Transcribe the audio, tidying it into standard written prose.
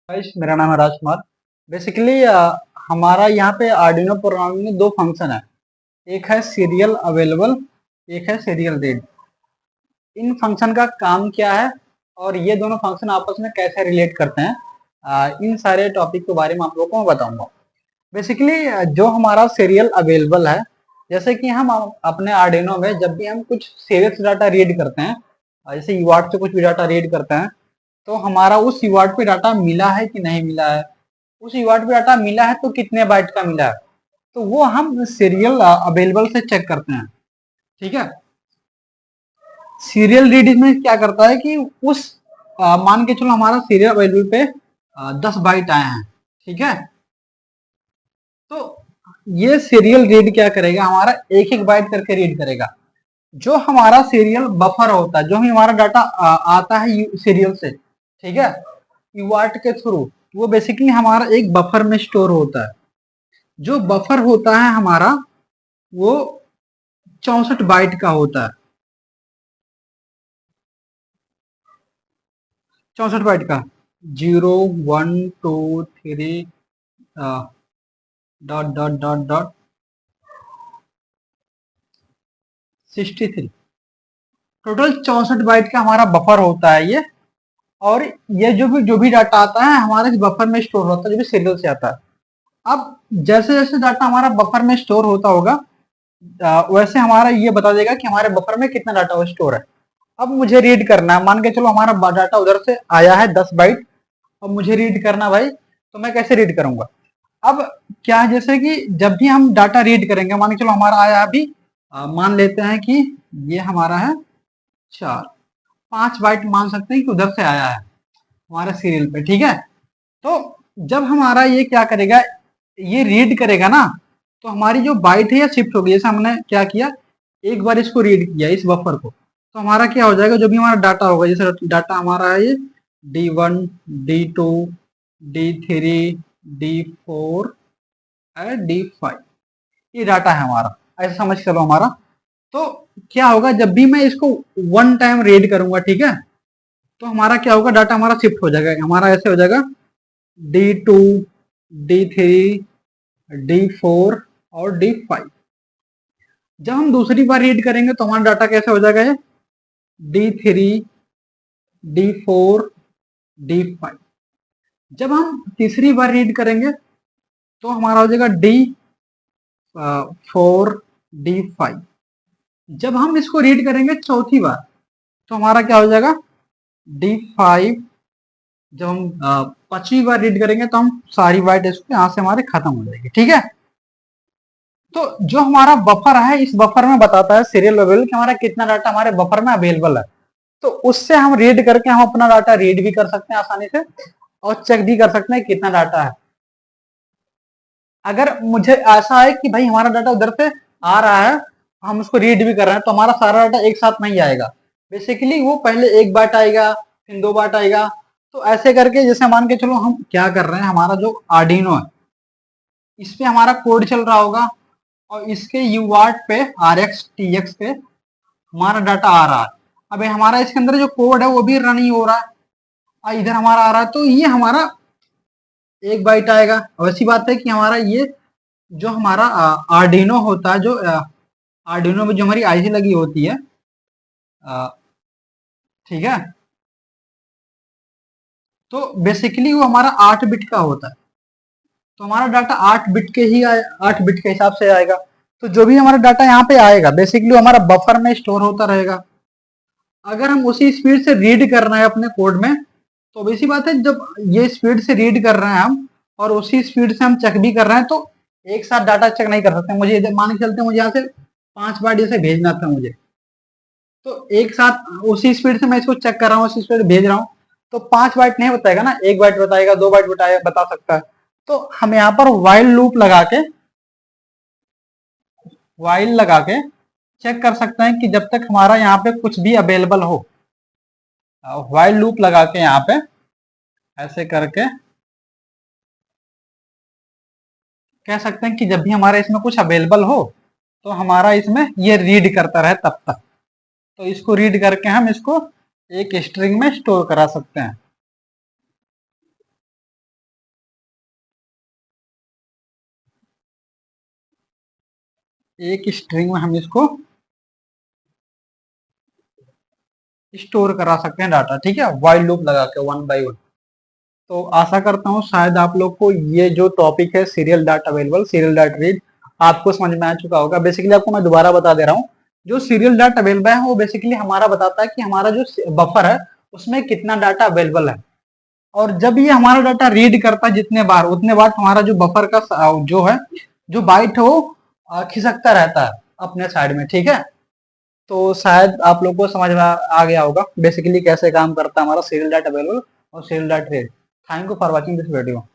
Guys, मेरा नाम है राजकुमार। बेसिकली हमारा यहाँ पे आर्डिनो प्रोग्रामिंग में दो फंक्शन है। एक है सीरियल अवेलेबल, एक है सीरियल रीड। इन फंक्शन का काम क्या है और ये दोनों फंक्शन आपस में कैसे रिलेट करते हैं, इन सारे टॉपिक के बारे में आप लोगों को मैं बताऊंगा। बेसिकली जो हमारा सीरियल अवेलेबल है, जैसे कि हम अपने आर्डिनो में जब भी हम कुछ सीरियल डाटा रीड करते हैं, जैसे यूआर्ट से कुछ भी डाटा रीड करते हैं, तो हमारा उस यूआर्ट पे डाटा मिला है कि नहीं मिला है, उस यूआर्ट पे डाटा मिला है तो कितने बाइट का मिला है, तो वो हम सीरियल अवेलेबल से चेक करते हैं। ठीक है। सीरियल रीड में क्या करता है कि उस मान के चलो हमारा सीरियल अवेलेबल पे 10 बाइट आए हैं। ठीक है। तो ये सीरियल रीड क्या करेगा, हमारा एक एक बाइट करके रीड करेगा। जो हमारा सीरियल बफर होता है, जो हमारा डाटा आता है सीरियल से, ठीक है, यूआर्ट के थ्रू, वो बेसिकली हमारा एक बफर में स्टोर होता है। जो बफर होता है हमारा, वो 64 बाइट का होता है। 64 बाइट का, 0 1 2 3 dot dot dot dot 63, total 64 byte का हमारा बफर होता है ये। और ये जो भी डाटा आता है हमारे बफर में स्टोर होता है, जो भी सीरियल से आता है। अब जैसे जैसे डाटा हमारा बफर में स्टोर होता होगा, वैसे हमारा ये बता देगा कि हमारे बफर में कितना डाटा स्टोर है। अब मुझे रीड करना है, मान के चलो हमारा डाटा उधर से आया है 10 बाइट। अब मुझे रीड करना भाई, तो मैं कैसे रीड करूंगा? अब क्या है, जैसे कि जब भी हम डाटा रीड करेंगे, मान के चलो हमारा आया अभी, मान लेते हैं कि ये हमारा है 4, 5 बाइट मान सकते हैं कि उधर से आया है हमारे सीरियल पे। ठीक है। तो जब हमारा ये क्या करेगा, ये रीड करेगा ना, तो हमारी जो बाइट है ये शिफ्ट होगी। जैसे हमने क्या किया, एक बार इसको रीड किया इस बफर को, तो हमारा क्या हो जाएगा, जो भी हमारा डाटा होगा, जैसे डाटा हमारा है ये D1, D2, D3, D4 और D5, ये डाटा है हमारा, ऐसा समझ चलो हमारा। तो क्या होगा, जब भी मैं इसको वन टाइम रीड करूंगा, ठीक है, तो हमारा क्या होगा, डाटा हमारा शिफ्ट हो जाएगा, हमारा ऐसे हो जाएगा D2, D3, D4 और D5। जब हम दूसरी बार रीड करेंगे तो हमारा डाटा कैसे हो जाएगा, ये D3, D4, D5। जब हम तीसरी बार रीड करेंगे तो हमारा हो जाएगा D4, D5। जब हम इसको रीड करेंगे चौथी बार, तो हमारा क्या हो जाएगा, D5। जब हम 5वीं बार रीड करेंगे तो हम सारी बाइट इसको यहाँ से हमारे खत्म हो जाएगी। ठीक है। तो जो हमारा बफर है, इस बफर में बताता है सीरियल अवेलेबल कि हमारा कितना डाटा हमारे बफर में अवेलेबल है। तो उससे हम रीड करके हम अपना डाटा रीड भी कर सकते हैं आसानी से, और चेक भी कर सकते हैं कितना डाटा है। अगर मुझे ऐसा है कि भाई हमारा डाटा उधर से आ रहा है, हम उसको रीड भी कर रहे हैं, तो हमारा सारा डाटा एक साथ नहीं आएगा। बेसिकली वो पहले एक बाइट आएगा, फिर 2 बाइट आएगा। तो ऐसे करके, जैसे मान के चलो हम क्या कर रहे हैं, हमारा जो आर्डिनो है, इस पे हमारा कोड चल रहा होगा, और इसके यूआर्ट पे RX TX पे हमारा डाटा आ रहा है। अब हमारा इसके अंदर जो कोड है वो भी रन ही हो रहा है, और इधर हमारा आ रहा है, तो ये हमारा एक बाइट आएगा। वैसी बात है कि हमारा ये जो हमारा आर्डिनो होता है, जो आर्डिनो में जो हमारी आईसी लगी होती है, ठीक है, तो बेसिकली वो हमारा 8 बिट का होता है। तो हमारा डाटा 8 बिट के ही 8 बिट के हिसाब से आएगा। तो जो भी हमारा डाटा यहाँ पे आएगा, बेसिकली हमारा बफर में स्टोर होता रहेगा। अगर हम उसी स्पीड से रीड कर रहे हैं अपने कोड में, तो वैसी बात है, जब ये स्पीड से रीड कर रहे हैं हम, और उसी स्पीड से हम चेक भी कर रहे हैं, तो एक साथ डाटा चेक नहीं कर सकते। मुझे मान के चलते, मुझे यहाँ से 5 बार जैसे भेजना था मुझे, तो एक साथ उसी स्पीड से मैं इसको चेक कर रहा हूँ, उसी स्पीड भेज रहा हूँ, तो 5 बाइट नहीं बताएगा ना, 1 बाइट बताएगा, 2 बाइट बताएगा, बता सकता है। तो हम यहाँ पर वाइल लगा के चेक कर सकते हैं कि जब तक हमारा यहाँ पे कुछ भी अवेलेबल हो। वाइल लूप लगा के यहाँ पे ऐसे करके कह सकते हैं कि जब भी हमारा इसमें कुछ अवेलेबल हो, तो हमारा इसमें ये रीड करता रहे तब तक। तो इसको रीड करके हम इसको एक स्ट्रिंग में स्टोर करा सकते हैं। एक स्ट्रिंग में हम इसको स्टोर करा सकते हैं डाटा, ठीक है, वाइल लूप लगा के 1 बाई 1। तो आशा करता हूँ शायद आप लोग को ये जो टॉपिक है serial data available, serial data read, आपको समझ में आ चुका होगा। बेसिकली आपको मैं दोबारा बता दे रहा हूँ, जो सीरियल डाटा अवेलेबल है वो बेसिकली हमारा बताता है कि हमारा जो बफर है उसमें कितना डाटा अवेलेबल है, और जब ये हमारा डाटा रीड करता है जितने बार, उतने बार हमारा जो बफर का जो है, जो बाइट है वो खिसकता रहता है अपने साइड में, ठीक है। तो शायद आप लोग को समझ में आ गया होगा बेसिकली कैसे काम करता है हमारा सीरियल डाटा अवेलेबल और serial data read. Thank you for watching this video.